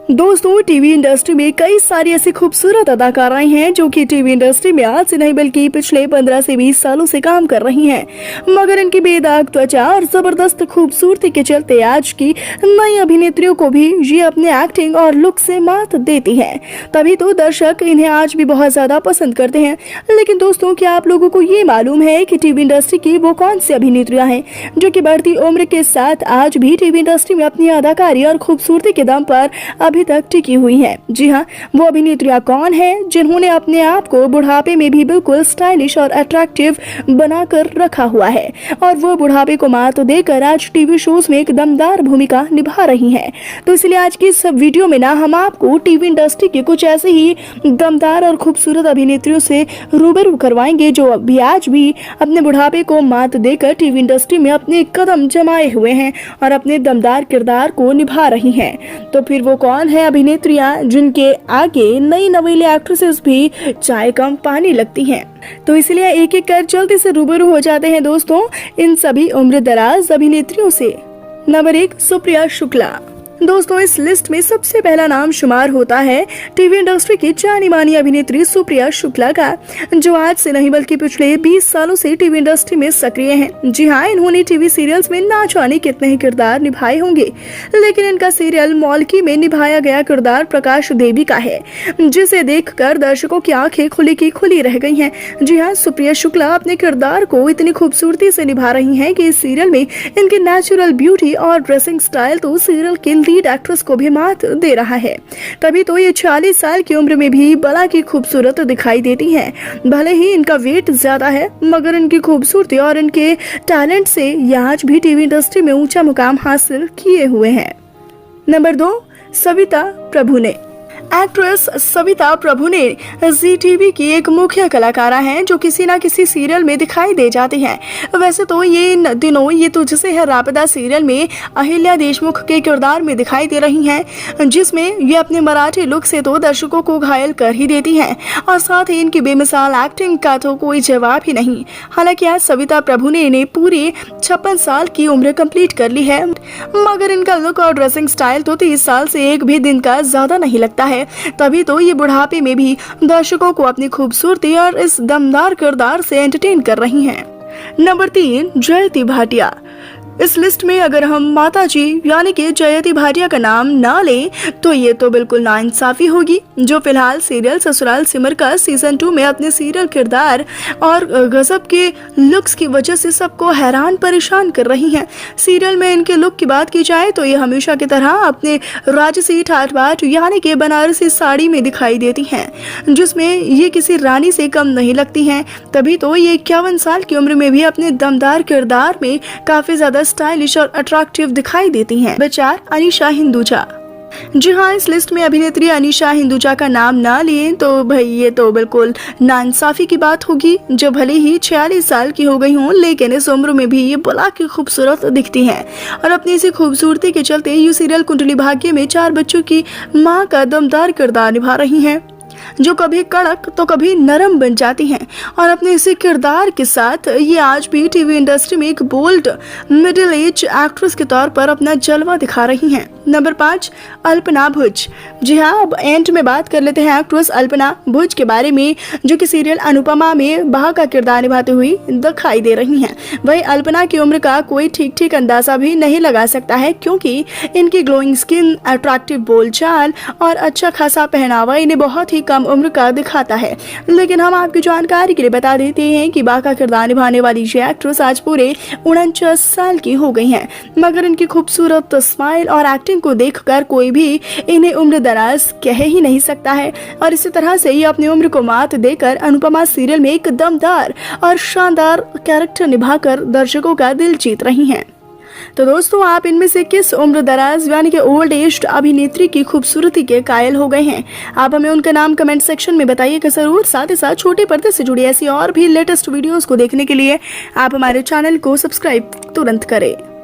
दोस्तों, TV industry में कई सारी ऐसी खूबसूरत अदाकाराएं हैं जो कि टीवी इंडस्ट्री में आज से नहीं बल्कि पिछले 15 से 20 सालों से काम कर रही हैं, मगर इनकी बेदाग त्वचा और जबरदस्त खूबसूरती के चलते आज की नई अभिनेत्रियों को भी ये अपने एक्टिंग और लुक से मात देती हैं। तभी तो दर्शक इन्हें आज भी बहुत ज्यादा पसंद करते हैं। लेकिन दोस्तों, क्या आप लोगों को ये मालूम है कि टीवी इंडस्ट्री की वो कौन सी अभिनेत्रियां हैं जो कि बढ़ती उम्र के साथ आज भी टीवी इंडस्ट्री में अपनी अदाकारी और खूबसूरती के दम पर अभी तक टिकी हुई है? जी हाँ, वो अभिनेत्रियां कौन हैं जिन्होंने अपने आप को बुढ़ापे में भी बिल्कुल स्टाइलिश और अट्रैक्टिव बनाकर रखा हुआ है और वो बुढ़ापे को मात देकर आज टीवी शोज में एक दमदार भूमिका निभा रही हैं। तो इसलिए आज की इस वीडियो में हम आपको टीवी इंडस्ट्री के कुछ ऐसे ही दमदार और खूबसूरत अभिनेत्रियों से रूबरू करवाएंगे जो अभी आज भी अपने बुढ़ापे को मात देकर टीवी इंडस्ट्री में अपने कदम जमाए हुए हैं और अपने दमदार किरदार को निभा रही हैं। तो फिर वो कौन है अभिनेत्रियां जिनके आगे नई नवीली एक्ट्रेसेस भी चाय कम पानी लगती हैं? तो इसलिए एक एक कर जल्दी से रूबरू हो जाते हैं दोस्तों इन सभी उम्र दराज अभिनेत्रियों से। नंबर 1, सुप्रिया शुक्ला। दोस्तों, इस लिस्ट में सबसे पहला नाम शुमार होता है टीवी इंडस्ट्री की जानी मानी अभिनेत्री सुप्रिया शुक्ला का, जो आज से नहीं बल्कि पिछले 20 सालों से टीवी इंडस्ट्री में सक्रिय हैं। जी हाँ, इन्होंने टीवी सीरियल्स में ना जाने कितने ही किरदार निभाए होंगे, लेकिन इनका सीरियल मौलकी में निभाया गया किरदार प्रकाश देवी का है, जिसे देखकर दर्शकों की आंखें खुली की खुली रह गई हैं। जी हाँ, सुप्रिया शुक्ला अपने किरदार को इतनी खूबसूरती से निभा रही हैं कि इस सीरियल में इनकी नेचुरल ब्यूटी और ड्रेसिंग स्टाइल तो सीरियल के लीड एक्ट्रेस को भी मात दे रहा है। तभी तो ये 40 साल की उम्र में भी बला की खूबसूरत दिखाई देती हैं। भले ही इनका वेट ज्यादा है, मगर इनकी खूबसूरती और इनके टैलेंट से ये आज भी टीवी इंडस्ट्री में ऊंचा मुकाम हासिल किए हुए हैं। नंबर 2, सविता प्रभु ने। एक्ट्रेस सविता प्रभु ने जी टीवी की एक मुख्य कलाकारा हैं जो किसी न किसी सीरियल में दिखाई दे जाती हैं। वैसे तो ये इन दिनों ये तुझसे है राबता सीरियल में अहिल्या देशमुख के किरदार में दिखाई दे रही हैं, जिसमें ये अपने मराठी लुक से तो दर्शकों को घायल कर ही देती हैं और साथ ही इनकी बेमिसाल एक्टिंग का तो कोई जवाब ही नहीं। हालांकि आज सविता प्रभु ने इन्हें पूरी 56 साल की उम्र कंप्लीट कर ली है, मगर इनका लुक और ड्रेसिंग स्टाइल तो 30 साल से एक भी दिन का ज्यादा नहीं लगता है। तभी तो ये बुढ़ापे में भी दर्शकों को अपनी खूबसूरती और इस दमदार किरदार से एंटरटेन कर रही हैं। नंबर 3, जयती भाटिया। इस लिस्ट में अगर हम माता जी यानी कि जयती भाटिया का नाम ना लें तो ये तो बिल्कुल नाइंसाफी होगी, जो फिलहाल सीरियल ससुराल सिमर का सीजन 2 में अपने सीरियल किरदार और गजब के लुक्स की वजह से सबको हैरान परेशान कर रही हैं। सीरियल में इनके लुक की बात की जाए तो ये हमेशा की तरह अपने राजसी ठाट बाट यानी कि बनारसी साड़ी में दिखाई देती हैं, जिसमें ये किसी रानी से कम नहीं लगती हैं। तभी तो ये 51 साल की उम्र में भी अपने दमदार किरदार में काफी ज्यादा स्टाइलिश और अट्रैक्टिव दिखाई देती हैं। नंबर 4, अनीशा हिंदुजा। जी हाँ, इस लिस्ट में अभिनेत्री अनीशा हिंदुजा का नाम ना लें तो भाई ये तो बिल्कुल नाइंसाफी की बात होगी, जो भले ही 46 साल की हो गई हों लेकिन इस उम्र में भी ये बला की खूबसूरत दिखती हैं और अपनी इसी खूबसूरती के चलते ये सीरियल कुंडली भाग्य में 4 बच्चों की माँ का दमदार किरदार निभा रही हैं, जो कभी कड़क तो कभी नरम बन जाती हैं और अपने इसी किरदार के साथ ये आज भी टीवी इंडस्ट्री में एक बोल्ड मिडिल एज एक्ट्रेस के तौर पर अपना जलवा दिखा रही हैं। नंबर 5, अल्पना भुज। जी हाँ, अब एंड में बात कर लेते हैं एक्ट्रेस अल्पना भुज के बारे में, जो कि सीरियल अनुपमा में बहा का किरदार निभाते हुए दिखाई दे रही हैं। वही अल्पना की उम्र का कोई ठीक अंदाजा भी नहीं लगा सकता है, क्योंकि इनकी ग्लोइंग स्किन, अट्रैक्टिव बोलचाल और अच्छा खासा पहनावा इन्हें बहुत ही कम उम्र का दिखाता है। लेकिन हम आपकी जानकारी के लिए बता देते हैं कि बा का किरदार निभाने वाली ये एक्ट्रेस आज पूरे 49 साल की हो गई हैं, मगर इनकी खूबसूरत स्माइल और एक्टिंग को देखकर कोई भी इन्हें उम्र दराज कह ही नहीं सकता है और इसी तरह से ये अपनी उम्र को मात देकर अनुपमा सीरियल में एक दमदार और शानदार कैरेक्टर निभाकर दर्शकों का दिल जीत रही हैं। तो दोस्तों, आप इनमें से किस उम्र दराज यानी कि ओल्ड एज अभिनेत्री की खूबसूरती के कायल हो गए हैं? आप हमें उनका नाम कमेंट सेक्शन में बताइएगा जरूर। साथ ही साथ छोटे पर्दे से जुड़ी ऐसी और भी लेटेस्ट वीडियोस को देखने के लिए आप हमारे चैनल को सब्सक्राइब तुरंत करें।